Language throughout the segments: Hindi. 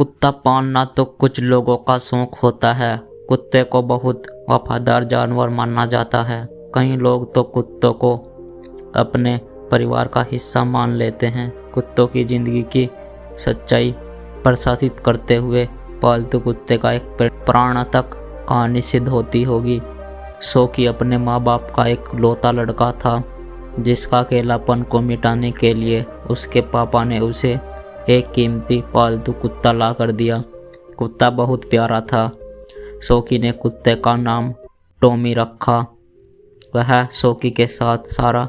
कुत्ता पालना तो कुछ लोगों का शौक होता है। कुत्ते को बहुत वफादार जानवर माना जाता है। कई लोग तो कुत्तों को अपने परिवार का हिस्सा मान लेते हैं। कुत्तों की ज़िंदगी की सच्चाई प्रदर्शित करते हुए पालतू कुत्ते का एक प्राणघातक कहानी सिद्ध होती होगी। शौकी अपने माँ बाप का एक लौता लड़का था, जिसका अकेलापन को मिटाने के लिए उसके पापा ने उसे एक कीमती पालतू कुत्ता ला कर दिया। कुत्ता बहुत प्यारा था। शौकी ने कुत्ते का नाम टॉमी रखा। वह शौकी के साथ सारा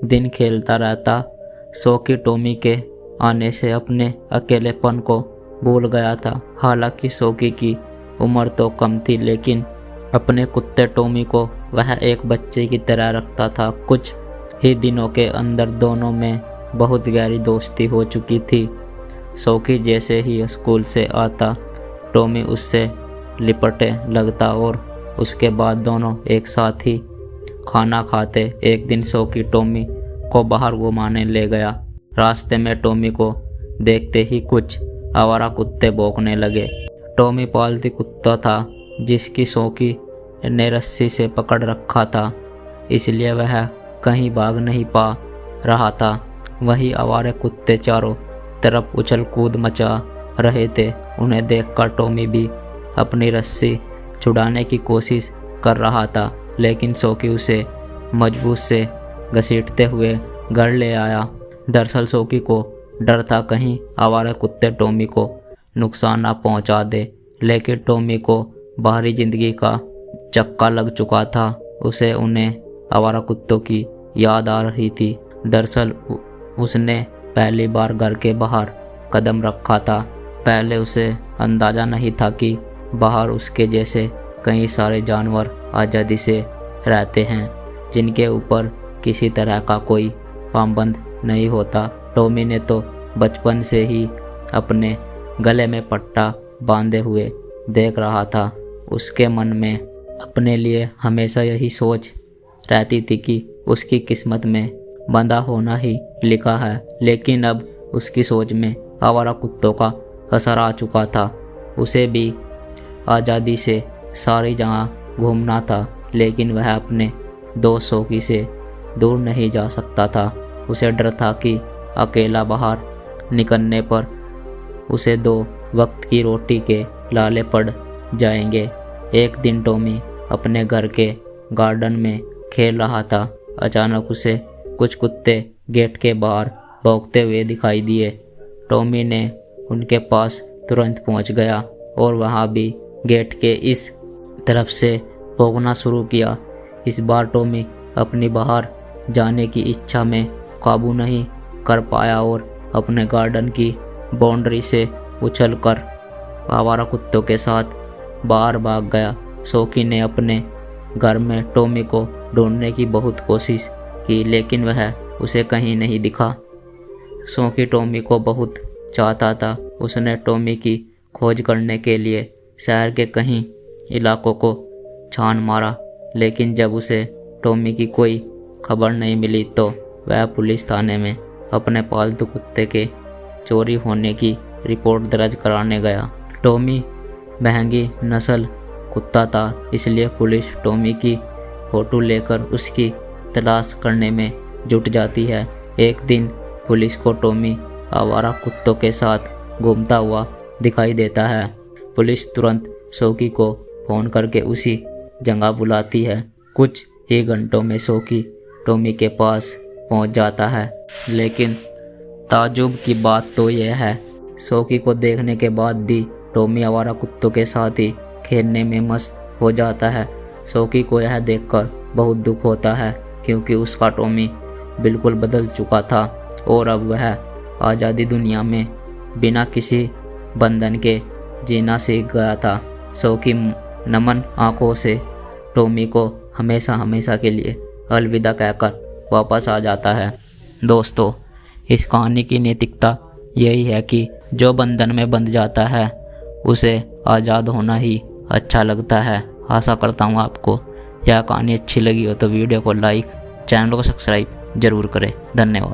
दिन खेलता रहता। शौकी टॉमी के आने से अपने अकेलेपन को भूल गया था। हालांकि शौकी की उम्र तो कम थी, लेकिन अपने कुत्ते टॉमी को वह एक बच्चे की तरह रखता था। कुछ ही दिनों के अंदर दोनों में बहुत गहरी दोस्ती हो चुकी थी। शौकी जैसे ही स्कूल से आता, टॉमी उससे लिपटने लगता और उसके बाद दोनों एक साथ ही खाना खाते। एक दिन शौकी टॉमी को बाहर घुमाने ले गया। रास्ते में टॉमी को देखते ही कुछ आवारा कुत्ते भौंकने लगे। टॉमी पालतू कुत्ता था, जिसकी शौकी ने रस्सी से पकड़ रखा था, इसलिए वह कहीं भाग नहीं पा रहा था। वही आवारे कुत्ते चारों तरफ उछल कूद मचा रहे थे। उन्हें देखकर टॉमी भी अपनी रस्सी छुड़ाने की कोशिश कर रहा था, लेकिन शौकी उसे मजबूत से घसीटते हुए घर ले आया। दरअसल शौकी को डर था कहीं आवारा कुत्ते टॉमी को नुकसान ना पहुंचा दे, लेकिन टॉमी को बाहरी जिंदगी का चक्का लग चुका था। उसे उन्हें आवारा कुत्तों की याद आ रही थी। दरअसल उसने पहली बार घर के बाहर कदम रखा था। पहले उसे अंदाज़ा नहीं था कि बाहर उसके जैसे कई सारे जानवर आज़ादी से रहते हैं, जिनके ऊपर किसी तरह का कोई पाबंद नहीं होता। टॉमी ने तो बचपन से ही अपने गले में पट्टा बांधे हुए देख रहा था। उसके मन में अपने लिए हमेशा यही सोच रहती थी कि उसकी किस्मत में बंधा होना ही लिखा है, लेकिन अब उसकी सोच में आवारा कुत्तों का असर आ चुका था। उसे भी आज़ादी से सारी जगह घूमना था, लेकिन वह अपने दो शौकी से दूर नहीं जा सकता था। उसे डर था कि अकेला बाहर निकलने पर उसे 2 वक्त की रोटी के लाले पड़ जाएंगे। एक दिन टॉमी अपने घर के गार्डन में खेल रहा था। अचानक उसे कुछ कुत्ते गेट के बाहर भौंकते हुए दिखाई दिए। टॉमी ने उनके पास तुरंत पहुंच गया और वहां भी गेट के इस तरफ से भौंकना शुरू किया। इस बार टॉमी अपनी बाहर जाने की इच्छा में काबू नहीं कर पाया और अपने गार्डन की बाउंड्री से उछलकर आवारा कुत्तों के साथ बाहर भाग गया। शौकी ने अपने घर में टॉमी को ढूंढने की बहुत कोशिश की, लेकिन वह उसे कहीं नहीं दिखा। शौकी टॉमी को बहुत चाहता था। उसने टॉमी की खोज करने के लिए शहर के कई इलाकों को छान मारा, लेकिन जब उसे टॉमी की कोई खबर नहीं मिली तो वह पुलिस थाने में अपने पालतू कुत्ते के चोरी होने की रिपोर्ट दर्ज कराने गया। टॉमी महंगी नस्ल कुत्ता था, इसलिए पुलिस टॉमी की फ़ोटो लेकर उसकी तलाश करने में जुट जाती है। एक दिन पुलिस को टॉमी आवारा कुत्तों के साथ घूमता हुआ दिखाई देता है। पुलिस तुरंत शौकी को फ़ोन करके उसी जगह बुलाती है। कुछ ही घंटों में शौकी टॉमी के पास पहुंच जाता है, लेकिन ताज्जुब की बात तो यह है, शौकी को देखने के बाद भी टॉमी आवारा कुत्तों के साथ ही खेलने में मस्त हो जाता है। शौकी को यह देखकर बहुत दुख होता है, क्योंकि उसका टॉमी बिल्कुल बदल चुका था और अब वह आज़ादी दुनिया में बिना किसी बंधन के जीना सीख गया था। शौकी नमन आंखों से टॉमी को हमेशा हमेशा के लिए अलविदा कहकर वापस आ जाता है। दोस्तों, इस कहानी की नैतिकता यही है कि जो बंधन में बंध जाता है उसे आज़ाद होना ही अच्छा लगता है। आशा करता हूँ आपको यह कहानी अच्छी लगी हो तो वीडियो को लाइक, चैनल को सब्सक्राइब जरूर करें। धन्यवाद।